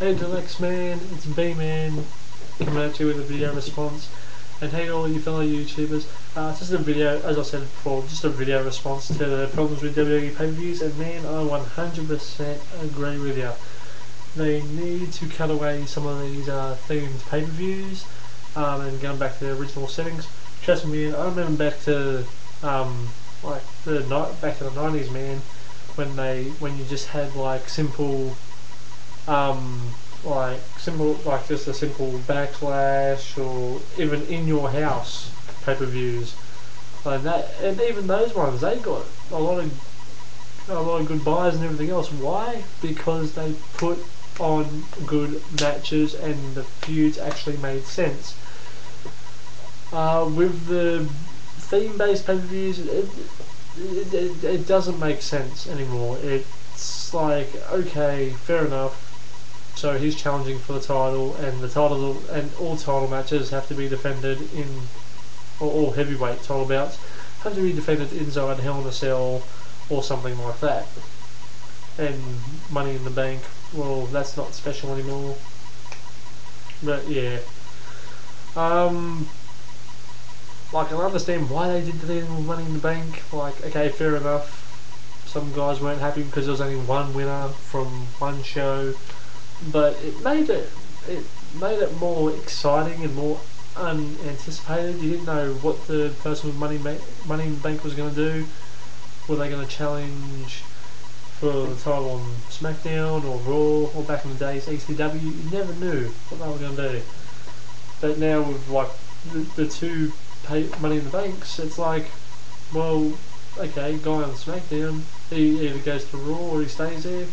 Hey Deluxe Man, it's B-Man coming at you with a video response. And hey all you fellow YouTubers, just a video, as I said before, just a video response to the problems with WWE Pay-Per-Views, and man, I 100% agree with you. They need to cut away some of these themed Pay-Per-Views and going back to the original settings. Trust me, I remember back to back to the 90s, man, when you just had like simple just a simple Backlash or even in your house pay-per-views, and even those ones, they got a lot of good buys and everything else. Why? Because they put on good matches and the feuds actually made sense. With the theme-based pay-per-views, it doesn't make sense anymore. It's like, okay, fair enough. So he's challenging for the title, and all title matches have to be defended or all heavyweight title bouts have to be defended inside Hell in a Cell or something like that. And Money in the Bank, well, that's not special anymore. But yeah, like, I understand why they did the thing with Money in the Bank. Like, okay, fair enough. Some guys weren't happy because there was only one winner from one show. But it made it more exciting and more unanticipated. You didn't know what the person with Money in the Bank was going to do. Were they going to challenge for the title on SmackDown or Raw, or back in the days ECW? You never knew what they were going to do. But now with like the two Money in the Banks, it's like, well, okay, guy on SmackDown, he either goes to Raw or he stays there.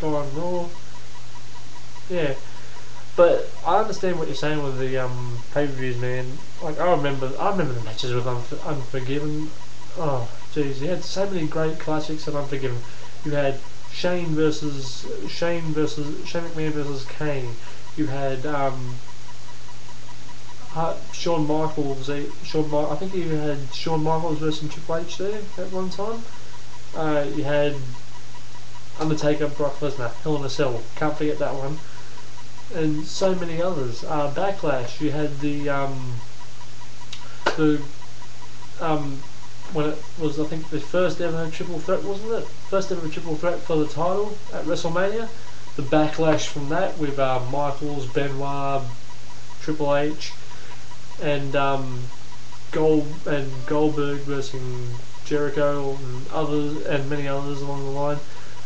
Guy on Raw. Yeah, but I understand what you're saying with the pay-per-views, man. Like, I remember the matches with Unforgiven. Oh, jeez, you had so many great classics at Unforgiven. You had Shane McMahon versus Kane. You had Shawn Michaels. I think you had Shawn Michaels versus Triple H there at one time. You had Undertaker, Brock Lesnar, Hell in a Cell. Can't forget that one. And so many others. Backlash. You had when it was, I think, the first ever triple threat, wasn't it? First ever triple threat for the title at WrestleMania. The backlash from that with Michaels, Benoit, Triple H, and Goldberg versus Jericho and others, and many others along the line.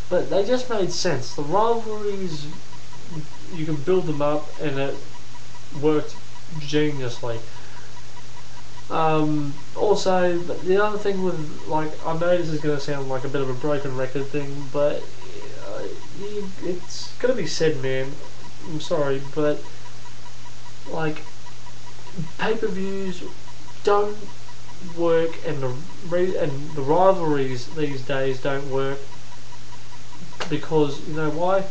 But they just made sense. The rivalries, you can build them up, and it worked geniusly. Also, the other thing with, like, I know this is going to sound like a bit of a broken record thing, but it's going to be said, man. I'm sorry, but like, pay-per-views don't work, and the rivalries these days don't work because, you know why?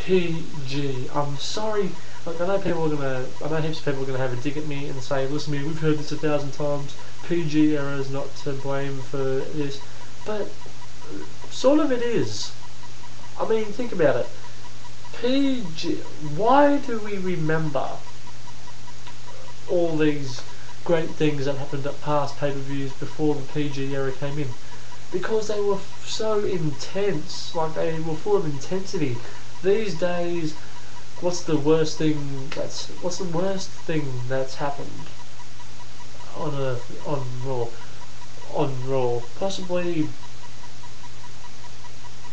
PG. I'm sorry. Like, I know heaps of people are gonna have a dig at me and say, "Listen to me, we've heard this 1,000 times. PG era is not to blame for this," but sort of it is. I mean, think about it. PG. Why do we remember all these great things that happened at past pay-per-views before the PG era came in? Because they were so intense. Like, they were full of intensity. These days, what's the worst thing that's happened on Raw? Possibly,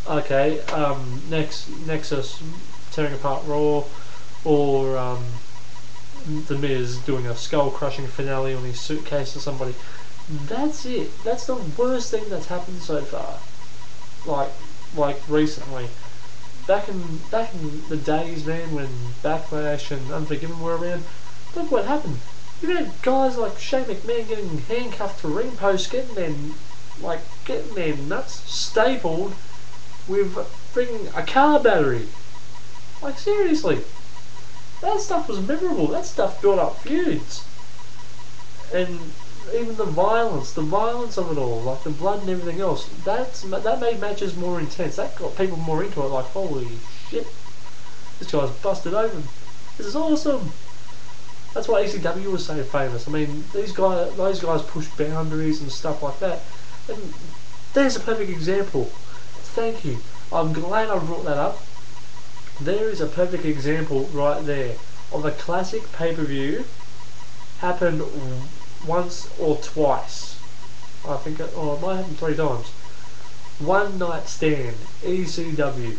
okay, Nexus tearing apart Raw, or The Miz doing a skull-crushing finale on his suitcase to somebody. That's it. That's the worst thing that's happened so far. Like recently. Back in the days, man, when Backlash and Unforgiven were around, look what happened. You had guys like Shane McMahon getting handcuffed to ring posts, getting their nuts stapled with bringing a car battery. Like, seriously, that stuff was memorable. That stuff built up feuds. And even the violence of it all, like the blood and everything else, that made matches more intense. That got people more into it. Like, holy shit, this guy's busted open. This is awesome. That's why ECW was so famous. I mean, those guys push boundaries and stuff like that. And there's a perfect example. Thank you. I'm glad I brought that up. There is a perfect example right there of a classic pay-per-view happened once or twice. I think it might happen 3 times. One Night Stand, ECW.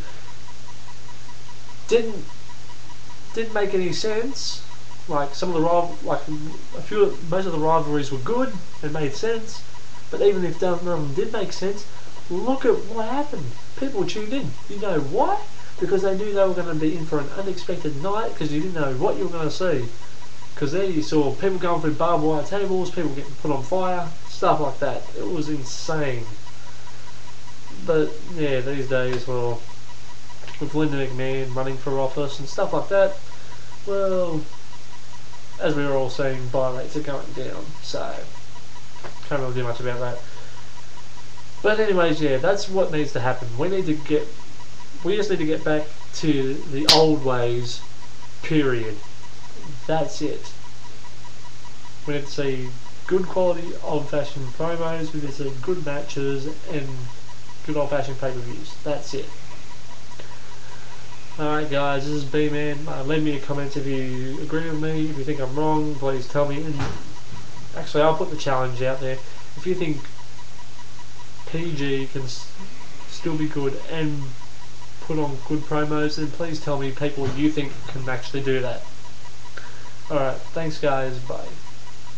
Didn't make any sense. Like most of the rivalries were good and made sense. But even if none of them did make sense, look at what happened. People tuned in. You know why? Because they knew they were going to be in for an unexpected night, because you didn't know what you were going to see. Because there you saw people going through barbed wire tables, people getting put on fire, stuff like that. It was insane. But yeah, these days, well, with Linda McMahon running for office and stuff like that, well, as we were all saying, buy rates are going down. So can't really do much about that. But anyways, yeah, that's what needs to happen. We just need to get back to the old ways, period. That's it. We need to see good quality old-fashioned promos, we need to see good matches and good old-fashioned pay-per-views. That's it. Alright guys, this is B-Man. Leave me a comment if you agree with me. If you think I'm wrong, please tell me. And actually, I'll put the challenge out there. If you think PG can still be good and put on good promos, then please tell me people you think can actually do that. Alright, thanks guys, bye.